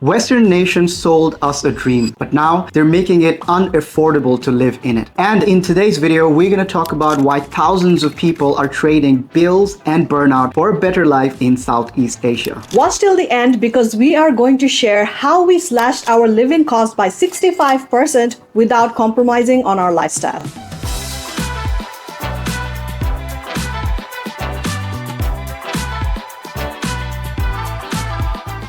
Western nations sold us a dream, but now they're making it unaffordable to live in it. And in today's video, we're going to talk about why thousands of people are trading bills and burnout for a better life in Southeast Asia. Watch till the end because we are going to share how we slashed our living costs by 65% without compromising on our lifestyle.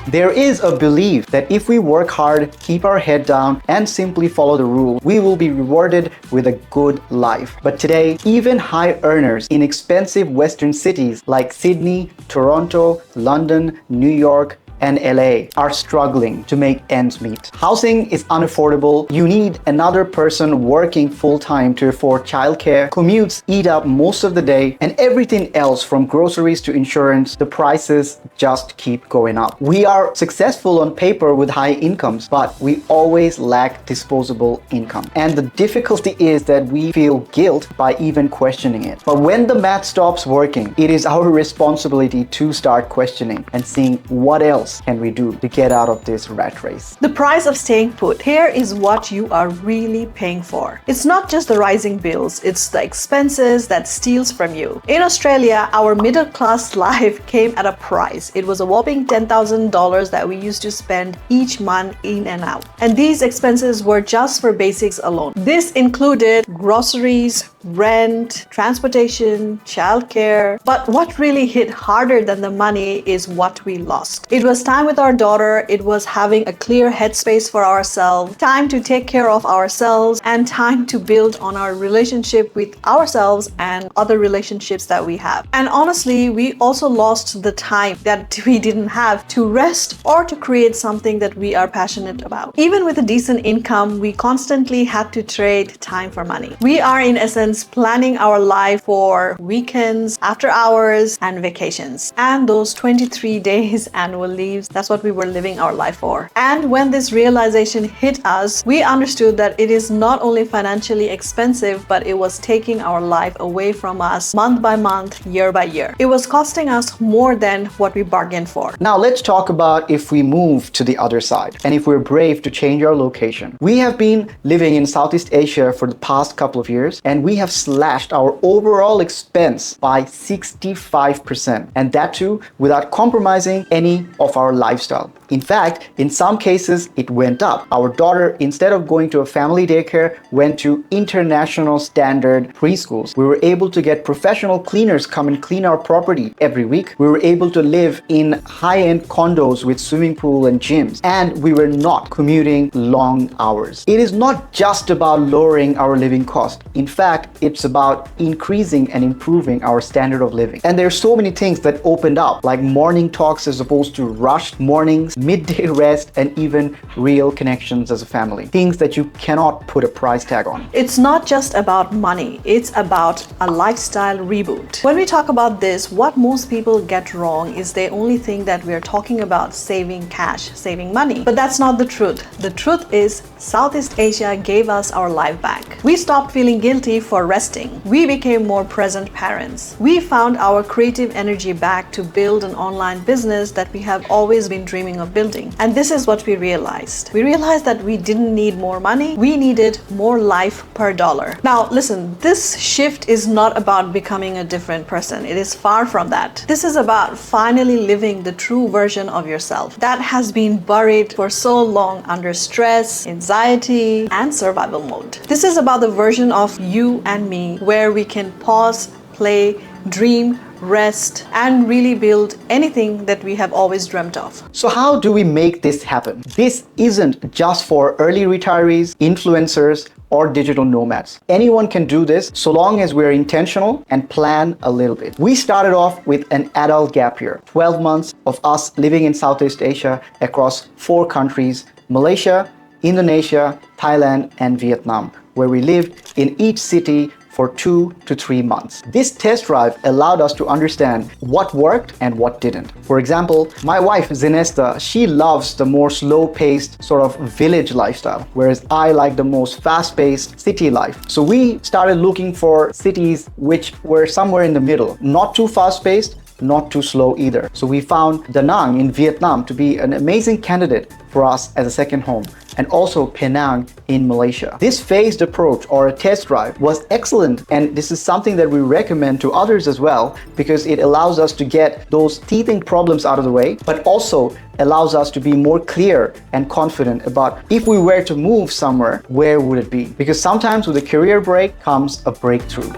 There is a belief that if we work hard, keep our head down, and simply follow the rules, we will be rewarded with a good life. But today, even high earners in expensive Western cities like Sydney, Toronto, London, New York, and LA are struggling to make ends meet. Housing is unaffordable. You need another person working full-time to afford childcare. Commutes eat up most of the day, and everything else from groceries to insurance, the prices just keep going up. We are successful on paper with high incomes, but we always lack disposable income. And the difficulty is that we feel guilt by even questioning it. But when the math stops working, it is our responsibility to start questioning and seeing what else can we do to get out of this rat race. The price of staying put. Here is what you are really paying for. It's not just the rising bills, it's the expenses that steals from you. In Australia, our middle class life came at a price. It was a whopping $10,000 that we used to spend each month in and out. And these expenses were just for basics alone. This included groceries, rent, transportation, childcare. But what really hit harder than the money is what we lost. It was time with our daughter, it was having a clear headspace for ourselves, time to take care of ourselves, and time to build on our relationship with ourselves and other relationships that we have. And honestly, we also lost the time that we didn't have to rest or to create something that we are passionate about. Even with a decent income, we constantly had to trade time for money. We are in essence planning our life for weekends, after hours, and vacations. And those 23 days annual leaves, that's what we were living our life for. And when this realization hit us, we understood that it is not only financially expensive, but it was taking our life away from us month by month, year by year. It was costing us more than what we bargained for. Now let's talk about if we move to the other side and if we're brave to change our location. We have been living in Southeast Asia for the past couple of years, and we have slashed our overall expense by 65%, and that too without compromising any of our lifestyle. In fact, in some cases it went up. Our daughter, instead of going to a family daycare, went to international standard preschools. We were able to get professional cleaners come and clean our property every week. We were able to live in high-end condos with swimming pool and gyms, and we were not commuting long hours. It is not just about lowering our living cost. In fact, it's about increasing and improving our standard of living. And there are so many things that opened up, like morning talks as opposed to rushed mornings, midday rest, and even real connections as a family. Things that you cannot put a price tag on. It's not just about money, it's about a lifestyle reboot. When we talk about this, what most people get wrong is they only think that we're talking about saving cash, saving money. But that's not the truth. The truth is Southeast Asia gave us our life back. We stopped feeling guilty for resting. We became more present parents. We found our creative energy back to build an online business that we have always been dreaming of building. And this is what we realized. We realized that we didn't need more money, we needed more life per dollar. Now listen, this shift is not about becoming a different person. It is far from that. This is about finally living the true version of yourself that has been buried for so long under stress, anxiety, and survival mode. This is about the version of you and me where we can pause, play, dream, rest, and really build anything that we have always dreamt of. So how do we make this happen? This isn't just for early retirees, influencers, or digital nomads. Anyone can do this so long as we're intentional and plan a little bit. We started off with an adult gap year, 12 months of us living in Southeast Asia across 4 countries, Malaysia, Indonesia, Thailand, and Vietnam, where we lived in each city for 2 to 3 months. This test drive allowed us to understand what worked and what didn't. For example, my wife Zinesta, she loves the more slow-paced sort of village lifestyle, whereas I like the most fast-paced city life. So we started looking for cities which were somewhere in the middle, not too fast-paced, not too slow either. So we found Da Nang in Vietnam to be an amazing candidate for us as a second home, and also Penang in Malaysia. This phased approach or a test drive was excellent, and this is something that we recommend to others as well, because it allows us to get those teething problems out of the way, but also allows us to be more clear and confident about if we were to move somewhere, where would it be? Because sometimes with a career break comes a breakthrough.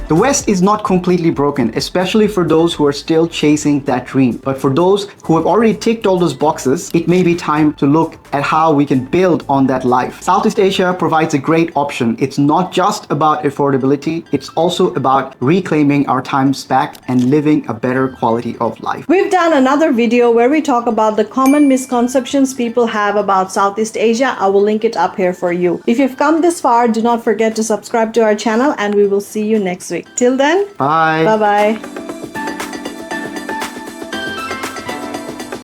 The West is not completely broken, especially for those who are still chasing that dream. But for those who have already ticked all those boxes, it may be time to look at how we can build on that life. Southeast Asia provides a great option. It's not just about affordability, it's also about reclaiming our times back and living a better quality of life. We've done another video where we talk about the common misconceptions people have about Southeast Asia. I will link it up here for you. If you've come this far, do not forget to subscribe to our channel, and we will see you next week. Till then, Bye. Bye-bye.